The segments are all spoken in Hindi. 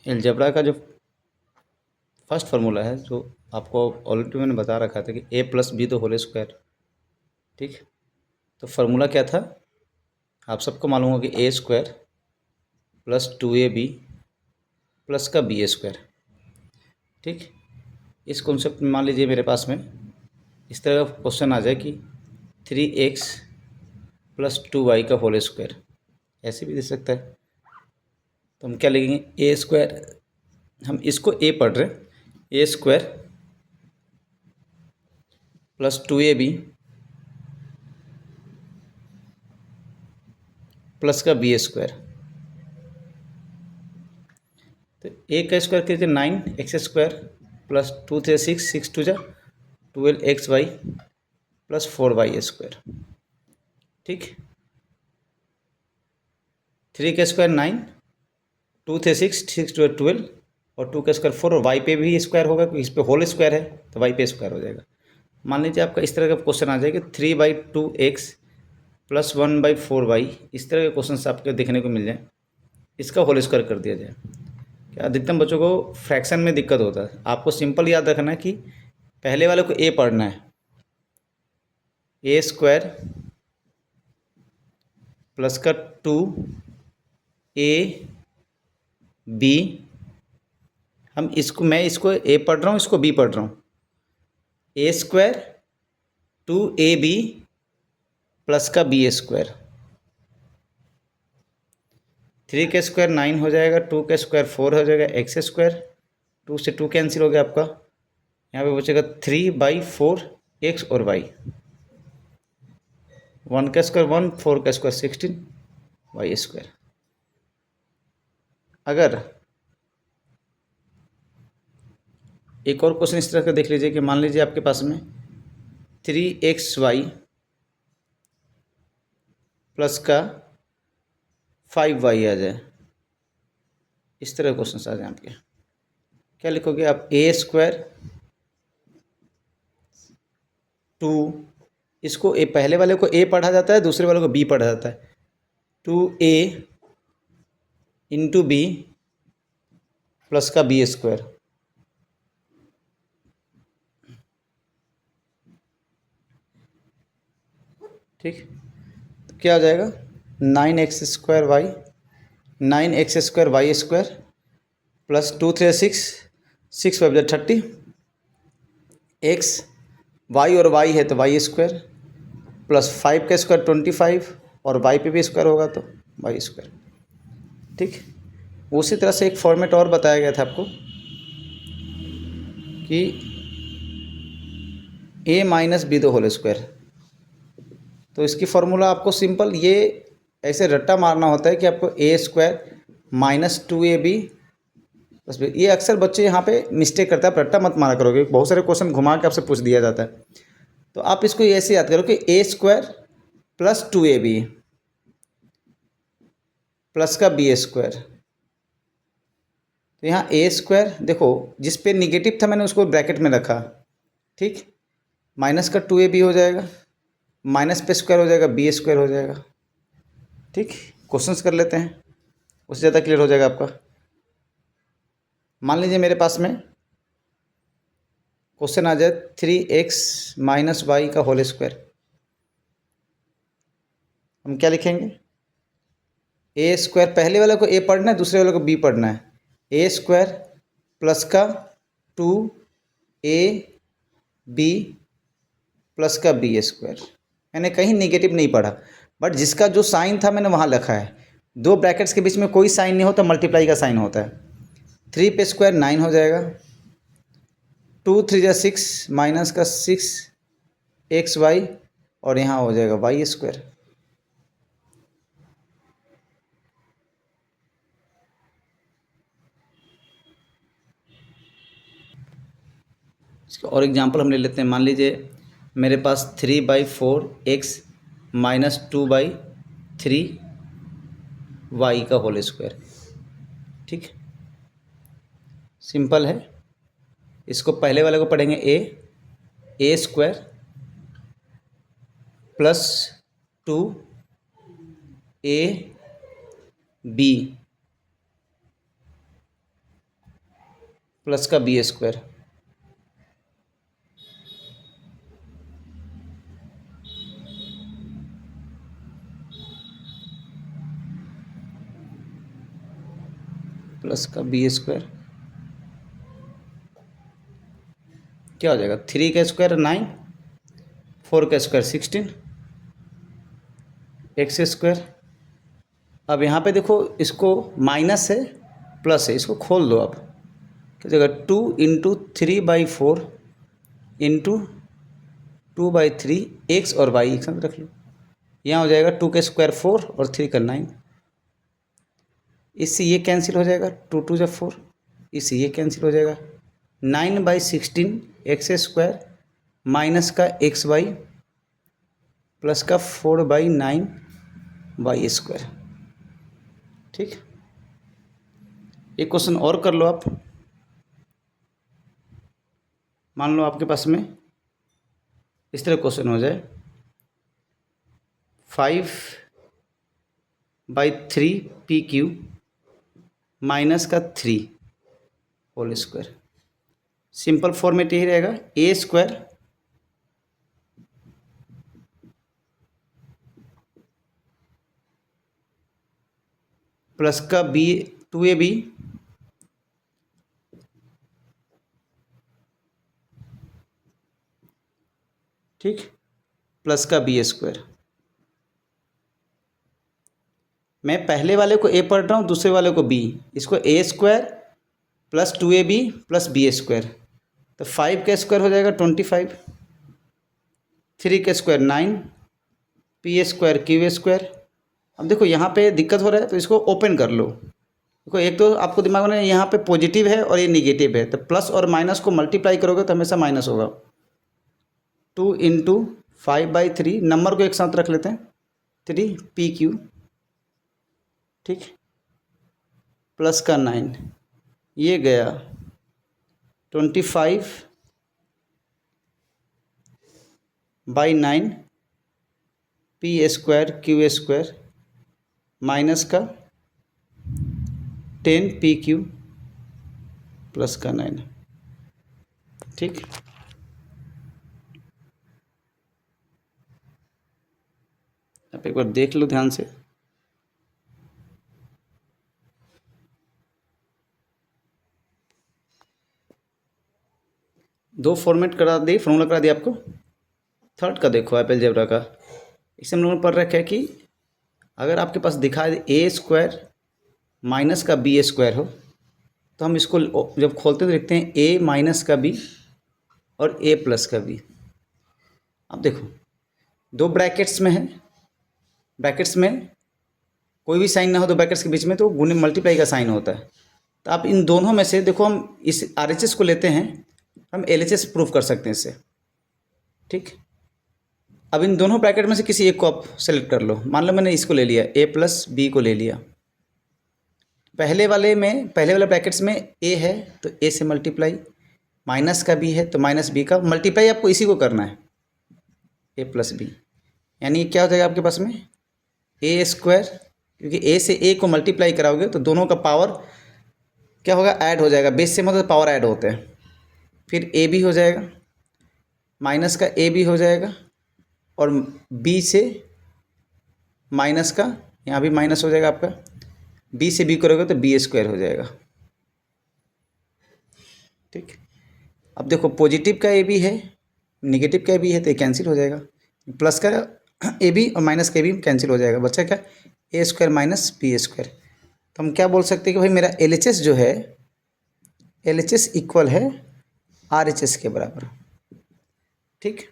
अलजेब्रा का जो फर्स्ट फार्मूला है, जो आपको ऑलरेडी मैंने बता रखा था कि A plus B the whole square. ठीक, तो फार्मूला क्या था, आप सबको मालूम होगा कि ए स्क्वायर प्लस 2ab प्लस का बी स्क्वायर। ठीक, इस कॉन्सेप्ट में मान लीजिए मेरे पास में इस तरह का क्वेश्चन आ जाए कि 3x प्लस 2y का होल स्क्वायर, ऐसे भी दे सकता है। तो हम क्या लिखेंगे, ए स्क्वायर, हम इसको ए पढ़ रहे हैं, a square plus 2ab plus का बी स्क्वायर। तो ए का स्क्वायर कीजिए 9x स्क्वायर प्लस 2 3 6 6 2 जा 12xy प्लस 4y स्क्वायर। ठीक, 3 का स्क्वायर 9, 2 थे 6 6 2 12 और 2 का स्क्वायर 4 और वाई पे भी स्क्वायर होगा क्योंकि इस पे होल स्क्वायर है तो वाई पे स्क्वायर हो जाएगा। मान लीजिए आपका इस तरह का क्वेश्चन आ जाएगा 3/2x प्लस 1/4y, इस तरह के क्वेश्चन आपके देखने को मिल जाए, इसका होल स्क्वायर कर दिया जाए। क्या अधिकतम बच्चों को फ्रैक्शन में दिक्कत होता है, आपको सिंपल याद रखना है कि पहले वाले को ए पढ़ना है, ए स्क्वायर प्लस का 2ab, हम इसको, मैं इसको ए पढ़ रहा हूँ, इसको बी पढ़ रहा हूँ, ए स्क्वायर 2ab प्लस का बी स्क्वायर। 3 का स्क्वायर 9 हो जाएगा, 2 का स्क्वायर 4 हो जाएगा, एक्स स्क्वायर, 2 से 2 कैंसिल हो गया आपका, यहाँ पे बचेगा 3/4 एक्स और वाई, 1 का स्क्वायर 1, 4 का स्क्वायर 16 वाई स्क्वायर। अगर एक और क्वेश्चन इस तरह का देख लीजिए कि मान लीजिए आपके पास में 3xy प्लस का 5y आ जाए, इस तरह क्वेश्चन आ जाए आपके, क्या लिखोगे आप, ए स्क्वायर 2, इसको ए, पहले वाले को ए पढ़ा जाता है, दूसरे वाले को बी पढ़ा जाता है, 2a इंटू बी प्लस का बी स्क्वायर। ठीक, तो क्या हो जाएगा, 9x square y, 9x square y square plus 2 3 6 6 5 30 x, y और वाई है तो वाई स्क्वायर प्लस 5 का स्क्वायर 25 और वाई पे भी स्क्वायर होगा तो वाई स्क्वायर। ठीक, उसी तरह से एक फॉर्मेट और बताया गया था आपको कि a minus B the whole square. तो इसकी फार्मूला आपको सिंपल ये ऐसे रट्टा मारना होता है कि आपको ए स्क्वायर माइनस 2ab, बस ये अक्सर बच्चे यहाँ पे मिस्टेक करते हैं, आप रट्टा मत मारा करोगे, बहुत सारे क्वेश्चन घुमा के आपसे पूछ दिया जाता है। तो आप इसको ऐसे याद करो कि ए स्क्वायर प्लस 2ab प्लस का बी स्क्वायर। तो यहाँ ए स्क्वायर देखो, जिस पे निगेटिव था मैंने उसको ब्रैकेट में रखा। ठीक, माइनस का 2ab हो जाएगा, माइनस पे स्क्वायर हो जाएगा, बी स्क्वायर हो जाएगा। ठीक, क्वेश्चंस कर लेते हैं, उससे ज़्यादा क्लियर हो जाएगा आपका। मान लीजिए मेरे पास में क्वेश्चन आ जाए 3x माइनस वाई का होल स्क्वायर, हम क्या लिखेंगे, ए स्क्वायर, पहले वाले को ए पढ़ना है, दूसरे वाले को बी पढ़ना है, ए स्क्वायर प्लस का 2ab प्लस का बी स्क्वायर। मैंने कहीं निगेटिव नहीं पढ़ा, बट जिसका जो साइन था मैंने वहाँ लिखा है, दो ब्रैकेट्स के बीच में कोई साइन नहीं होता, मल्टीप्लाई का साइन होता है। 3 पे स्क्वायर 9 हो जाएगा, 2 3 जा 6 माइनस का 6xy और यहाँ हो जाएगा वाई स्क्वायर। इसका और एग्जांपल हम ले लेते हैं, मान लीजिए मेरे पास 3/4x माइनस 2/3 का होल स्क्वायर। ठीक, सिंपल है, इसको पहले वाले को पढ़ेंगे ए स्क्वायर प्लस 2ab प्लस का बी स्क्वायर प्लस का बी स्क्वायर क्या हो जाएगा, 3 का स्क्वायर 9, 4 का स्क्वायर 16 एक्स स्क्वायर। अब यहाँ पे देखो इसको माइनस है प्लस है, इसको खोल दो आप, क्या जगह 2 इंटू 3/4 इंटू 2/3 एक्स और वाई एक साथ रख लो। यहाँ हो जाएगा 2 का स्क्वायर 4 और 3 का 9, इससे ये कैंसिल हो जाएगा, 2 2 जब 4, इससे ये कैंसिल हो जाएगा, 9/16 एक्स स्क्वायर माइनस का एक्स वाई प्लस का 4/9 वाई स्क्वायर। ठीक, एक क्वेश्चन और कर लो आप। मान लो आपके पास में इस तरह क्वेश्चन हो जाए, 5/3 पी क्यू माइनस का 3 होल स्क्वायर। सिंपल फॉर्मेट यही रहेगा, ए स्क्वायर प्लस का बी 2ab ठीक प्लस का बी स्क्वायर। मैं पहले वाले को ए पढ़ रहा हूँ, दूसरे वाले को बी, इसको A square plus 2ab plus B square, तो 5 का स्क्वायर हो जाएगा 25, 3 का square 9, P square Q square. अब देखो यहाँ पे दिक्कत हो रहा है तो इसको ओपन कर लो। देखो एक तो आपको दिमाग में यहाँ पे पॉजिटिव है और ये निगेटिव है, तो प्लस और माइनस को मल्टीप्लाई करोगे तो हमेशा माइनस होगा। 2 इंटू 5/3, नंबर को एक साथ रख लेते हैं, 3 पी क्यू ठीक प्लस का 9, ये गया 25/9 P square Q square minus का 10 पी क्यू प्लस का 9। ठीक, आप एक बार देख लो ध्यान से। दो फॉर्मेट करा दी, फॉर्मूला करा दिया आपको। थर्ड का देखो आप अलजेब्रा का, इससे हम लोगों ने पढ़ रखा है कि अगर आपके पास दिखा दे ए स्क्वायर माइनस का बी स्क्वायर हो, तो हम इसको जब खोलते हैं तो लिखते हैं ए माइनस का बी और ए प्लस का बी। अब देखो दो ब्रैकेट्स में है, ब्रैकेट्स में कोई भी साइन ना हो दो ब्रैकेट्स के बीच में तो गुणे मल्टीप्लाई का साइन होता है। तो आप इन दोनों में से देखो, हम इस RHS को लेते हैं, हम LHS प्रूफ कर सकते हैं इससे। ठीक, अब इन दोनों ब्रैकेट में से किसी एक को आप सेलेक्ट कर लो। मान लो मैंने इसको ले लिया, ए प्लस बी को ले लिया। पहले वाले ब्रैकेट्स में ए है तो ए से मल्टीप्लाई, माइनस का बी है तो माइनस बी का मल्टीप्लाई आपको इसी को करना है, ए प्लस बी। यानी क्या हो जाएगा आपके पास में ए स्क्वायर, क्योंकि ए से ए को मल्टीप्लाई कराओगे तो दोनों का पावर क्या होगा, ऐड हो जाएगा। बेस से मतलब पावर ऐड होते हैं। फिर ए बी हो जाएगा, माइनस का ए बी हो जाएगा, और बी से माइनस का यहाँ भी माइनस हो जाएगा आपका, बी से बी करोगे तो बी स्क्वायर हो जाएगा। ठीक, अब देखो पॉजिटिव का ए बी है, निगेटिव का ए बी है, तो ये कैंसिल हो जाएगा। प्लस का ए बी और माइनस का ए बी कैंसिल हो जाएगा, बच्चा क्या ए स्क्वायर माइनस बी स्क्वायर। तो हम क्या बोल सकते हैं कि भाई मेरा LHS जो है, LHS इक्वल है RHS के बराबर। ठीक,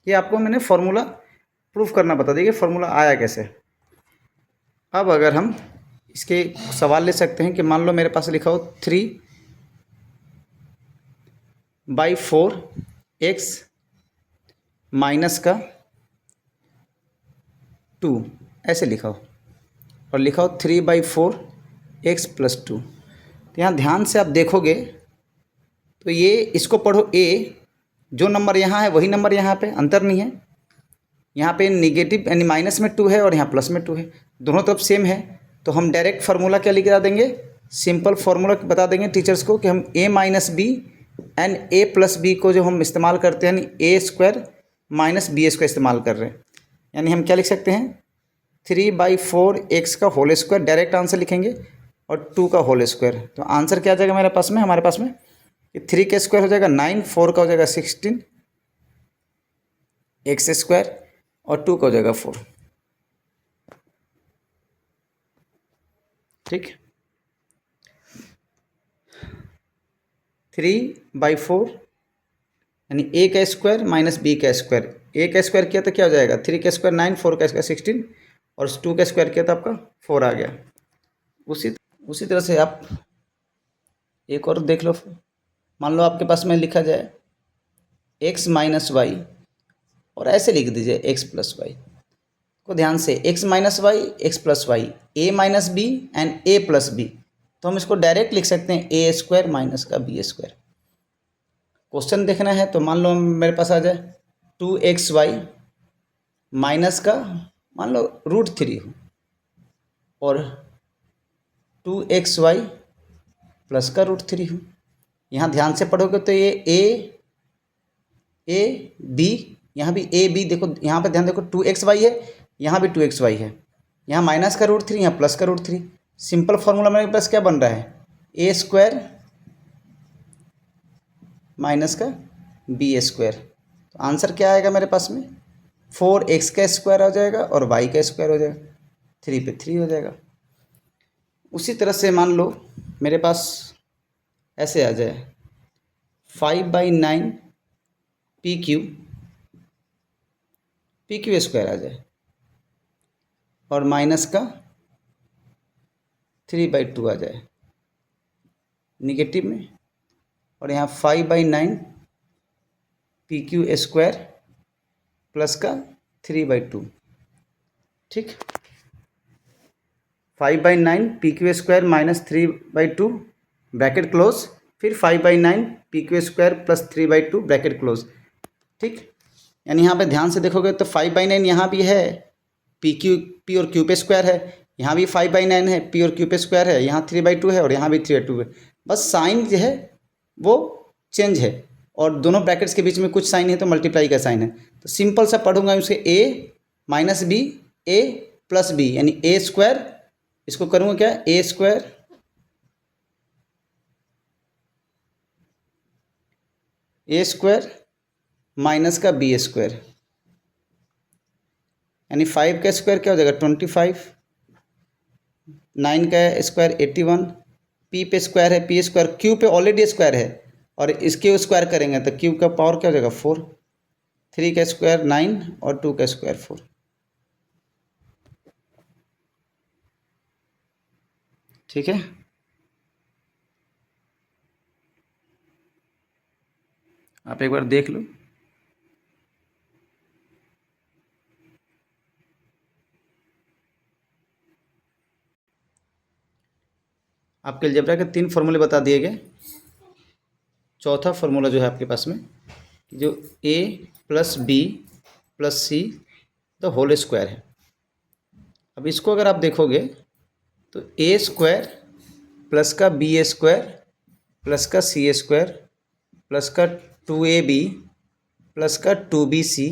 ये आपको मैंने फॉर्मूला प्रूफ करना बता दिया कि फॉर्मूला आया कैसे। अब अगर हम इसके सवाल ले सकते हैं कि मान लो मेरे पास लिखा हो 3/4 एक्स माइनस का 2 ऐसे लिखा हो, और लिखा हो 3/4 एक्स प्लस 2। तो यहाँ ध्यान से आप देखोगे तो ये इसको पढ़ो ए, जो नंबर यहाँ है वही नंबर यहाँ पे, अंतर नहीं है। यहाँ पे निगेटिव यानी माइनस में 2 है और यहाँ प्लस में 2 है, दोनों तरफ सेम है। तो हम डायरेक्ट फार्मूला क्या लिखा देंगे, सिंपल फार्मूला बता देंगे टीचर्स को कि हम a minus b and a plus b को जो हम इस्तेमाल करते हैं, यानी a square minus B square इस्तेमाल कर रहे हैं, यानी हम क्या लिख सकते हैं 3/4 एक्स का होल स्क्वायर, डायरेक्ट आंसर लिखेंगे, और 2 का होल स्क्वायर। तो आंसर क्या आ जाएगा मेरे पास में, हमारे पास में 3 का स्क्वायर हो जाएगा 9, 4 का हो जाएगा 16 एक्स स्क्वायर, और 2 का हो जाएगा 4। ठीक, 3/4 यानी ए का स्क्वायर माइनस बी का स्क्वायर। ए का स्क्वायर किया तो क्या हो जाएगा 3 का स्क्वायर 9, 4 का स्क्वायर 16, और 2 का स्क्वायर किया तो आपका 4 आ गया। उसी उसी तरह से आप एक और देख लो। मान लो आपके पास में लिखा जाए x माइनस वाई, और ऐसे लिख दीजिए x प्लस वाई को ध्यान से, x minus y, x plus y, a minus b and a plus b. तो हम इसको डायरेक्ट लिख सकते हैं ए स्क्वायर माइनस का बी स्क्वायर। क्वेश्चन देखना है तो मान लो मेरे पास आ जाए 2xy माइनस का मान लो √3 हो, और 2xy प्लस का √3 हो। यहाँ ध्यान से पढ़ोगे तो ये ए बी, यहाँ भी ए बी, देखो यहाँ पे ध्यान देखो 2xy है, यहाँ भी 2xy है, यहाँ माइनस का √3, यहाँ प्लस का √3। सिंपल फार्मूला मेरे पास क्या बन रहा है, ए स्क्वायर माइनस का बी स्क्वायर। तो आंसर क्या आएगा मेरे पास में 4x का स्क्वायर हो जाएगा और y का स्क्वायर हो जाएगा, 3 पे 3 हो जाएगा। उसी तरह से मान लो मेरे पास ऐसे आ जाए 5/9 पी क्यू स्क्वायर आ जाए, और माइनस का 3/2 आ जाए निगेटिव में, और यहाँ 5/9 पी क्यू स्क्वायर प्लस का 3/2। ठीक, 5/9 P Q square minus 3/2 bracket close, फिर 5/9 P Q square plus 3/2 bracket close. ठीक, यानी यहाँ पे ध्यान से देखोगे तो 5/9 यहाँ भी है, पी और क्यू पे स्क्वायर है, यहाँ भी 5/9 है, पी और क्यू पे स्क्वायर है, यहाँ 3/2 है, और यहाँ भी 3/2 है। बस साइन जो है वो चेंज है, और दोनों ब्रैकेट्स के बीच में कुछ साइन है तो मल्टीप्लाई का साइन है। तो सिंपल सा पढ़ूंगा उसके ए माइनस बी, ए प्लस बी, यानी ए स्क्वायर, इसको करूँगा क्या ए स्क्वायर माइनस का बी स्क्वायर, यानी 5 का स्क्वायर क्या हो जाएगा 25, 9 का स्क्वायर 81, पी पे स्क्वायर है, पी स्क्वायर क्यू पे ऑलरेडी स्क्वायर है, और इसके स्क्वायर करेंगे तो क्यू का पावर क्या हो जाएगा 4, 3 का स्क्वायर 9 और 2 का स्क्वायर 4। ठीक है, आप एक बार देख लो। आपके अलजेब्रा के 3 फार्मूले बता दिए गए। चौथा फार्मूला जो है आपके पास में, जो a plus B plus C the whole square है। अब इसको अगर आप देखोगे तो ए स्क्वायर प्लस का बी स्क्वायर प्लस का सी स्क्वायर प्लस का 2ab प्लस का 2bc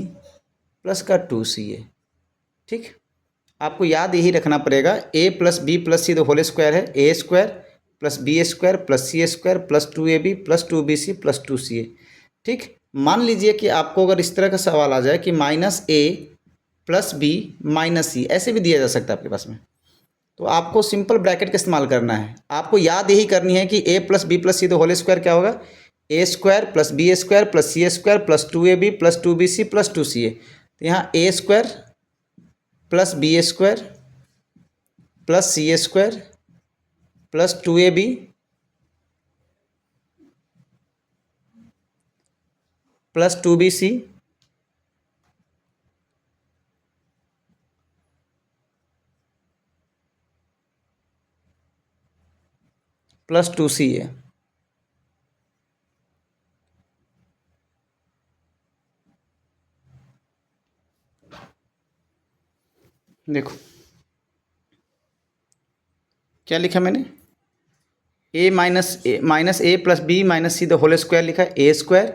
प्लस का 2ca। ठीक, आपको याद यही रखना पड़ेगा, a plus B plus C the whole square है A square plus B square plus C square plus 2ab plus 2bc plus 2ca। ठीक, मान लीजिए कि आपको अगर इस तरह का सवाल आ जाए कि माइनस ए प्लस बी माइनस सी, ऐसे भी दिया जा सकता है आपके पास में, तो आपको सिंपल ब्रैकेट का इस्तेमाल करना है। आपको याद यही करनी है कि A plus B plus C the whole square क्या होगा, A square plus B square plus C square plus 2ab plus 2bc plus 2ca। तो यहाँ A square plus B square plus C square plus 2ab plus 2bc plus 2ca। देखो क्या लिखा मैंने, A plus B minus C the whole square लिखा है, A square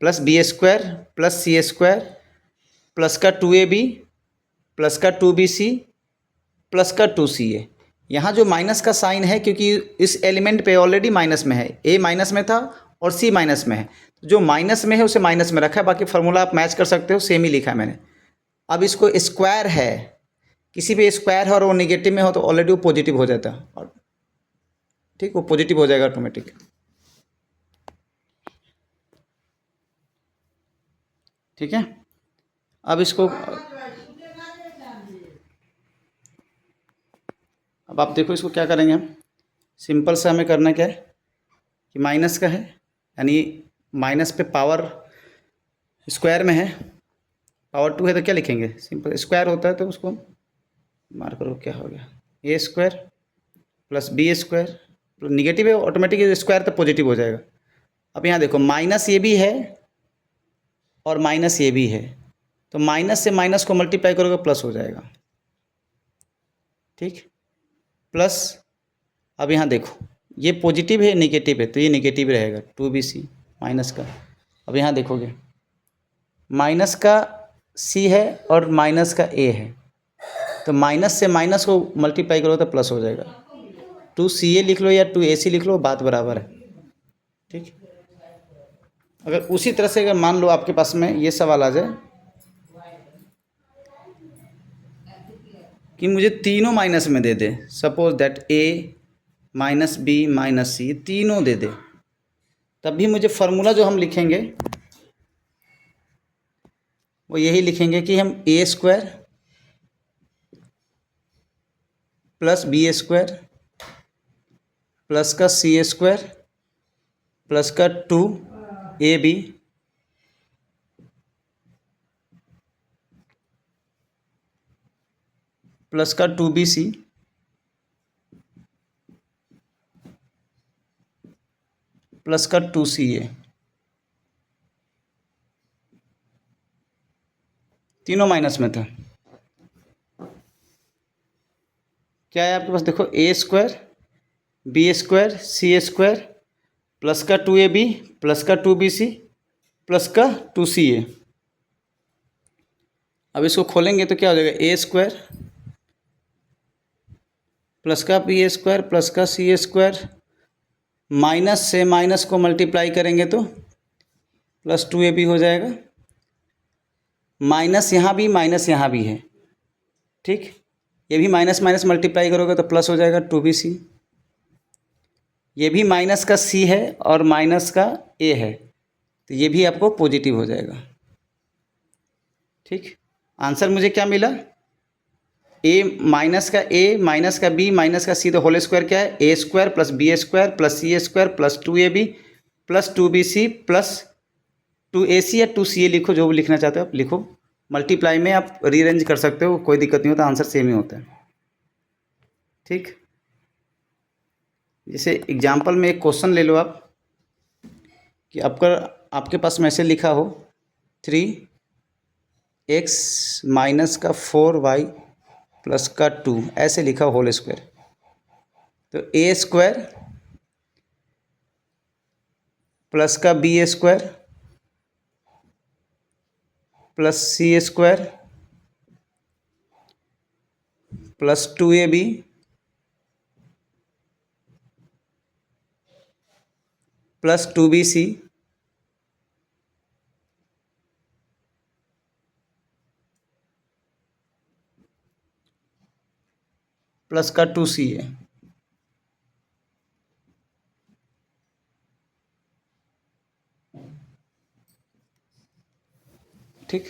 plus B square plus C square plus का 2ab प्लस का 2bc प्लस का 2ca। यहाँ जो माइनस का साइन है क्योंकि इस एलिमेंट पे ऑलरेडी माइनस में है, ए माइनस में था और सी माइनस में है, जो माइनस में है उसे माइनस में रखा है, बाकी फार्मूला आप मैच कर सकते हो, सेम ही लिखा है मैंने। अब इसको स्क्वायर है, किसी भी स्क्वायर है और वो नेगेटिव में हो तो ऑलरेडी वो पॉजिटिव हो जाता है, और ठीक वो पॉजिटिव हो जाएगा ऑटोमेटिक। ठीक है, अब इसको अब आप देखो इसको क्या करेंगे हम। सिंपल सा हमें करना क्या है कि माइनस का है, यानी माइनस पे पावर स्क्वायर में है, पावर 2 है तो क्या लिखेंगे, सिंपल स्क्वायर होता है तो उसको मार करो, क्या हो गया, A square plus B square, negative है ऑटोमेटिक स्क्वायर तो पॉजिटिव हो जाएगा। अब यहाँ देखो माइनस ये भी है और माइनस ये भी है, तो माइनस से माइनस को मल्टीप्लाई करोगे प्लस हो जाएगा। ठीक, प्लस अब यहाँ देखो ये पॉजिटिव है नेगेटिव है तो ये नेगेटिव रहेगा 2bc माइनस का। अब यहाँ देखोगे माइनस का c है और माइनस का a है, तो माइनस से माइनस को मल्टीप्लाई करो तो प्लस हो जाएगा, 2ca लिख लो या 2ac लिख लो, बात बराबर है। ठीक, अगर उसी तरह से अगर मान लो आपके पास में ये सवाल आ जाए कि मुझे तीनों माइनस में दे दे, suppose that a minus B minus C तीनों दे दे, तब भी मुझे फार्मूला जो हम लिखेंगे वो यही लिखेंगे कि हम A square plus B square plus का सी स्क्वायर प्लस का 2ab प्लस का 2bc प्लस का 2ca, तीनों माइनस में था। क्या है आपके पास, देखो ए square B square C square plus का 2ab प्लस का 2bc प्लस का 2ca। अब इसको खोलेंगे तो क्या हो जाएगा, ए स्क्वायर प्लस का बी स्क्वायर प्लस का सी स्क्वायर, माइनस से माइनस को मल्टीप्लाई करेंगे तो प्लस 2ab हो जाएगा, माइनस यहाँ भी है। ठीक, ये भी माइनस माइनस मल्टीप्लाई करोगे तो प्लस हो जाएगा 2bc, ये भी माइनस का c है और माइनस का a है तो ये भी आपको पॉजिटिव हो जाएगा। ठीक, आंसर मुझे क्या मिला, माइनस का b माइनस का c तो होल स्क्वायर क्या है, A square plus B square plus C square plus 2ab plus 2bc plus 2ac या 2ca लिखो, जो भी लिखना चाहते हो आप लिखो, मल्टीप्लाई में आप रीअरेंज कर सकते हो, कोई दिक्कत नहीं होता, आंसर सेम ही होता है। ठीक, जैसे एग्जाम्पल में एक क्वेश्चन ले लो आप कि आपके पास मैसेज लिखा हो 3x माइनस का 4y प्लस का 2 ऐसे लिखा हो होल स्क्वायर, तो ए स्क्वायर प्लस का B square plus C square plus 2ab plus 2bc plus का 2ca। ठीक,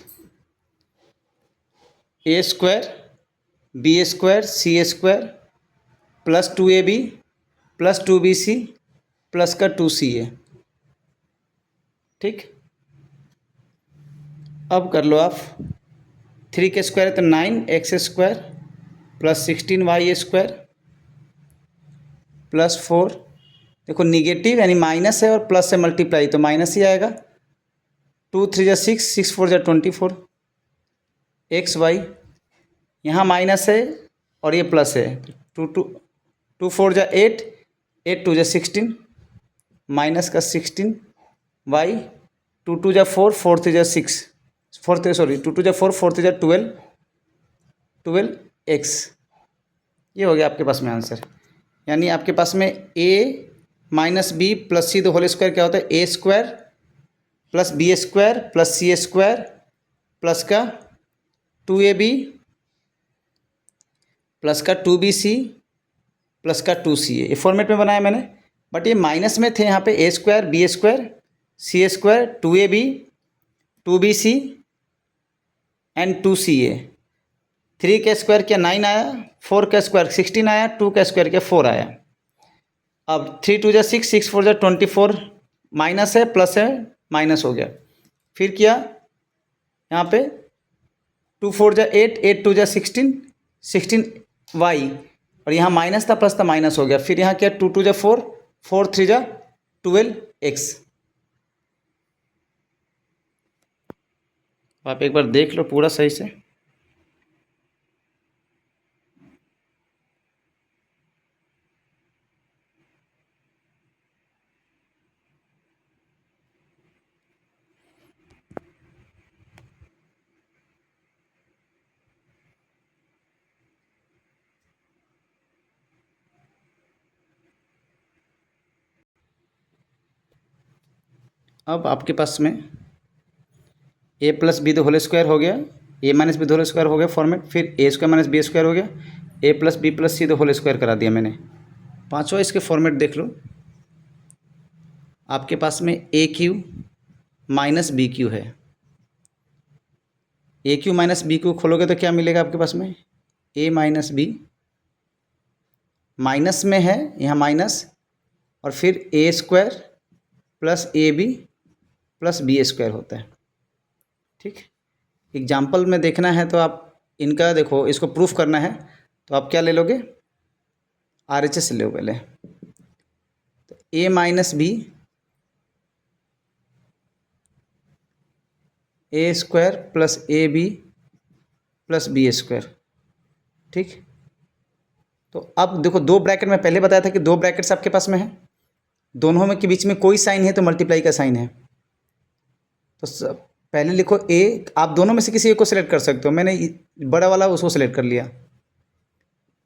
A square B square C square plus 2ab plus 2bc plus का 2ca। ठीक, अब कर लो आप, 3 के स्क्वायर है तो 9x square plus 16y square plus 4, देखो निगेटिव यानी माइनस है और प्लस से मल्टीप्लाई तो माइनस ही आएगा, 2 3 जा 6 6 4 जा 24 xy, यहाँ माइनस है और ये प्लस है, 2 4 जा 8 8 2 16 माइनस का 16 वाई, 2 2 4 4 3 6 4 सॉरी 2 2 4 4 3 12 12x। ये हो गया आपके पास में आंसर। यानी आपके पास में a minus B plus C the whole square क्या होता है, A square plus B square plus C square plus का 2ab प्लस का 2bc प्लस का 2ca। ये फॉर्मेट में बनाया मैंने, बट ये माइनस में थे यहाँ पे A square B square C square 2ab 2bc and 2ca। 3 का स्क्वायर क्या 9 आया, 4 का स्क्वायर 16 आया, 2 का स्क्वायर क्या 4 आया। अब 3 2 6 6 4 24 माइनस है प्लस है माइनस हो गया। फिर किया यहाँ पे 2 4 8 8 2 16 16y, और यहाँ माइनस था प्लस था माइनस हो गया। फिर यहाँ क्या 2 2 4 4 3 12x। आप एक बार देख लो पूरा सही से। अब आपके पास में A plus B the whole square हो गया, A minus B the whole square हो गया फॉर्मेट। फिर A square minus B square हो गया, A plus B plus C the whole square करा दिया मैंने। पांचवा इसके फॉर्मेट देख लो। आपके पास में ए क्यू माइनस बी क्यू है। ए क्यू माइनस बी क्यू खोलोगे तो क्या मिलेगा आपके पास में, ए माइनस बी माइनस में है यहाँ माइनस, और फिर A square plus A B plus B square होता है। ठीक, एग्जाम्पल में देखना है तो आप इनका देखो, इसको प्रूफ करना है तो आप क्या ले लोगे, आर एच एस ले लो पहले। तो A minus B A square plus A B plus B square. ठीक, तो अब देखो दो ब्रैकेट में पहले बताया था कि दो ब्रैकेट्स आपके पास में है, दोनों में के बीच में कोई साइन है तो मल्टीप्लाई का साइन है। तो पहले लिखो ए, आप दोनों में से किसी एक को सिलेक्ट कर सकते हो। मैंने बड़ा वाला उसको सिलेक्ट कर लिया।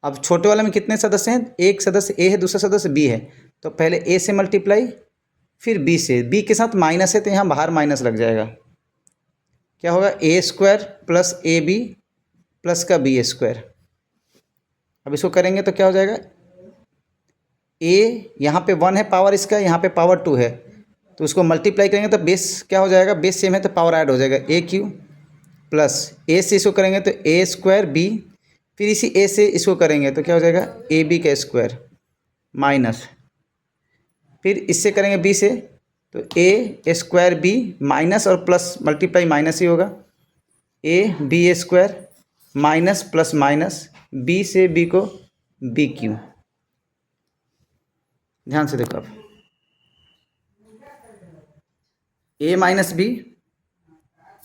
अब छोटे वाले में कितने सदस्य हैं, एक सदस्य ए है, दूसरा सदस्य बी है। तो पहले ए से मल्टीप्लाई फिर बी से, बी के साथ माइनस है तो यहाँ बाहर माइनस लग जाएगा। क्या होगा, A square plus A B plus का बी स्क्वायर। अब इसको करेंगे तो क्या हो जाएगा, ए यहाँ पे 1 है पावर इसका, यहाँ पे पावर 2 है, तो उसको मल्टीप्लाई करेंगे तो बेस क्या हो जाएगा, बेस सेम है तो पावर ऐड हो जाएगा। ए क्यू प्लस ए से इसको करेंगे तो ए स्क्वायर बी, फिर इसी ए से इसको करेंगे तो क्या हो जाएगा, ए बी का स्क्वायर माइनस, फिर इससे करेंगे बी से तो ए स्क्वायर बी माइनस और प्लस मल्टीप्लाई माइनस ही होगा, a b square minus plus minus, b से बी को बी क्यू। ध्यान से देखो आप, ए माइनस बी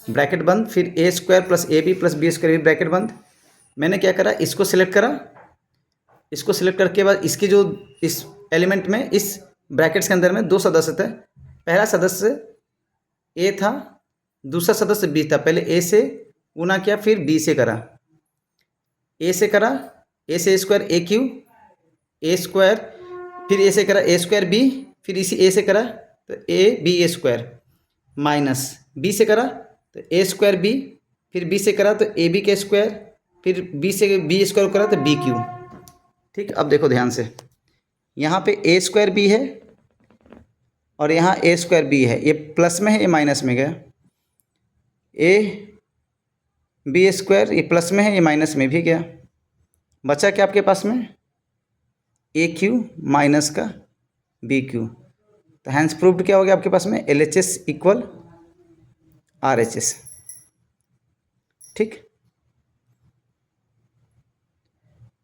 ब्रैकेट बंद, फिर A square plus A B plus B square bracket बंद। मैंने क्या करा, इसको सिलेक्ट करा, इसको सिलेक्ट करके बाद इसके जो इस एलिमेंट में इस ब्रैकेट्स के अंदर में दो सदस्य थे। पहला सदस्य ए था, दूसरा सदस्य बी था। पहले ए से गुना किया फिर बी से करा, ए से करा, ए से square A Q A square, फिर ए से करा ए स्क्वायर बी, फिर इसी ए से करा तो a b square minus, b से करा तो ए स्क्वायर बी, फिर बी से करा तो ए बी का स्क्वायर, फिर बी से बी स्क्वायर करा तो बी क्यू। ठीक, अब देखो ध्यान से, यहाँ पे ए स्क्वायर बी है और यहाँ ए स्क्वायर बी है, ये प्लस में है ये माइनस में गया, ए बी स्क्वायर ये प्लस में है ये माइनस में भी गया, बचा क्या आपके पास में, ए क्यू माइनस का बी क्यू। तो हैंस प्रूव्ड क्या हो गया आपके पास में, L H S equal R H S. ठीक,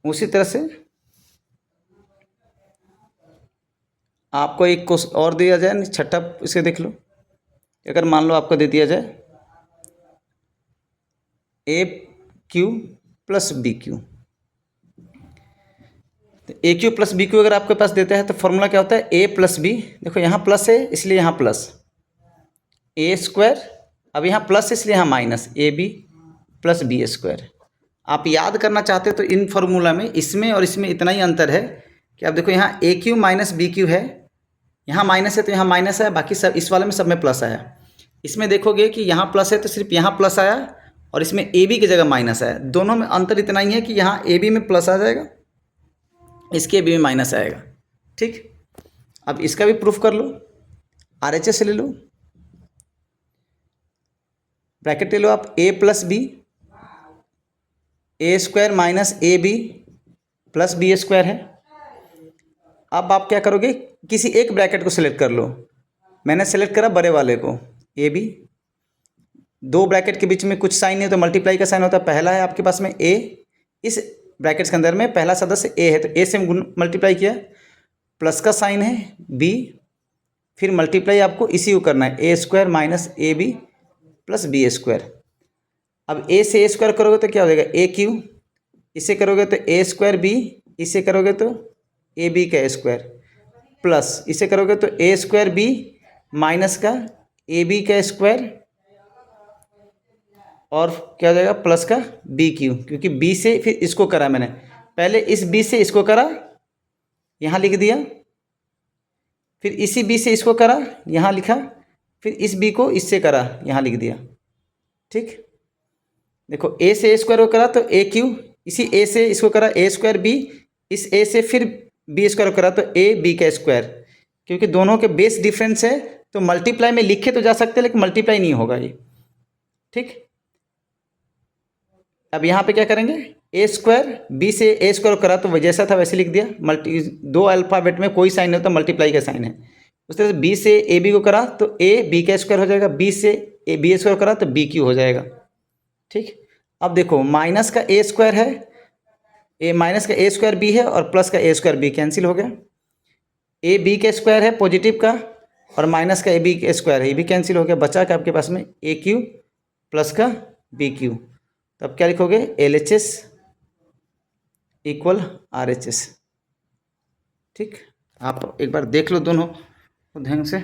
उसी तरह से आपको एक क्वेश्चन और दिया जाए, छठा इसे देख लो। अगर मान लो आपको दे दिया जाए ए क्यू प्लस बी क्यू, तो ए क्यू प्लस बी क्यू अगर आपके पास देता है तो फॉर्मूला क्या होता है, ए प्लस बी, देखो यहाँ प्लस है इसलिए यहाँ प्लस ए स्क्वायर, अब यहाँ प्लस इसलिए यहाँ minus A B plus B square. आप याद करना चाहते हो तो इन फार्मूला में इसमें और इसमें इतना ही अंतर है कि आप देखो यहाँ ए क्यू माइनस बी क्यू है, यहाँ माइनस है तो यहाँ माइनस है, बाकी सब इस वाले में सब में प्लस आया। इसमें देखोगे कि यहाँ प्लस है तो सिर्फ यहाँ प्लस आया और इसमें ए बी की जगह माइनस आया। दोनों में अंतर इतना ही है कि यहाँ ए बी में प्लस आ जाएगा, इसके ए बी में माइनस आएगा। ठीक, अब इसका भी प्रूफ कर लो, आर एच एस ले लो, ब्रैकेट ले लो आप, A plus B, A square minus A B plus B square है। अब आप क्या करोगे, किसी एक ब्रैकेट को सिलेक्ट कर लो। मैंने सेलेक्ट करा बड़े वाले को, ए बी, दो ब्रैकेट के बीच में कुछ साइन है तो मल्टीप्लाई का साइन होता है। पहला है आपके पास में ए, इस ब्रैकेट्स के अंदर में पहला सदस्य ए है तो ए से मल्टीप्लाई किया, प्लस का साइन है बी, फिर मल्टीप्लाई आपको इसी को करना है, A square minus A B plus B square. अब ए से ए स्क्वायर करोगे तो क्या हो जाएगा, ए क्यू, इसे करोगे तो ए स्क्वायर बी, इसे करोगे तो ए बी का स्क्वायर, प्लस इसे करोगे तो ए स्क्वायर बी माइनस का ए बी का स्क्वायर, और क्या हो जाएगा प्लस का बी क्यू, क्योंकि बी से फिर इसको करा मैंने, पहले इस बी से इसको करा यहाँ लिख दिया, फिर इसी बी से इसको करा यहाँ लिखा, फिर इस बी को इससे करा यहाँ लिख दिया। ठीक, देखो ए से ए स्क्वायर को करा तो ए क्यू, इसी ए से इसको करा ए स्क्वायर बी, इस ए से फिर बी स्क्वायर को करा तो ए बी का स्क्वायर। क्योंकि दोनों के बेस डिफरेंस है तो मल्टीप्लाई में लिखे तो जा सकते हैं लेकिन मल्टीप्लाई नहीं होगा ये। ठीक, अब यहाँ पे क्या करेंगे, ए स्क्वायर बी से ए स्क्वायर करा तो जैसा था वैसे लिख दिया, दो अल्फ़ाबेट में कोई साइन नहीं होता, मल्टीप्लाई का साइन है। उस तरह से बी से ए बी को करा तो ए बी का स्क्वायर हो जाएगा, बी से ए बी स्क्वायर करा तो बी क्यू हो जाएगा। ठीक, अब देखो माइनस का ए स्क्वायर है, ए माइनस का ए स्क्वायर बी है और प्लस का ए स्क्वायर बी कैंसिल हो गया, ए बी का स्क्वायर है पॉजिटिव का और माइनस का ए बी का स्क्वायर है, ये भी कैंसिल हो गया, बचा का आपके पास में ए क्यू प्लस का बी क्यू। तो अब क्या लिखोगे, L H S equal R H S. ठीक, आप एक बार देख लो दोनों ढंग से।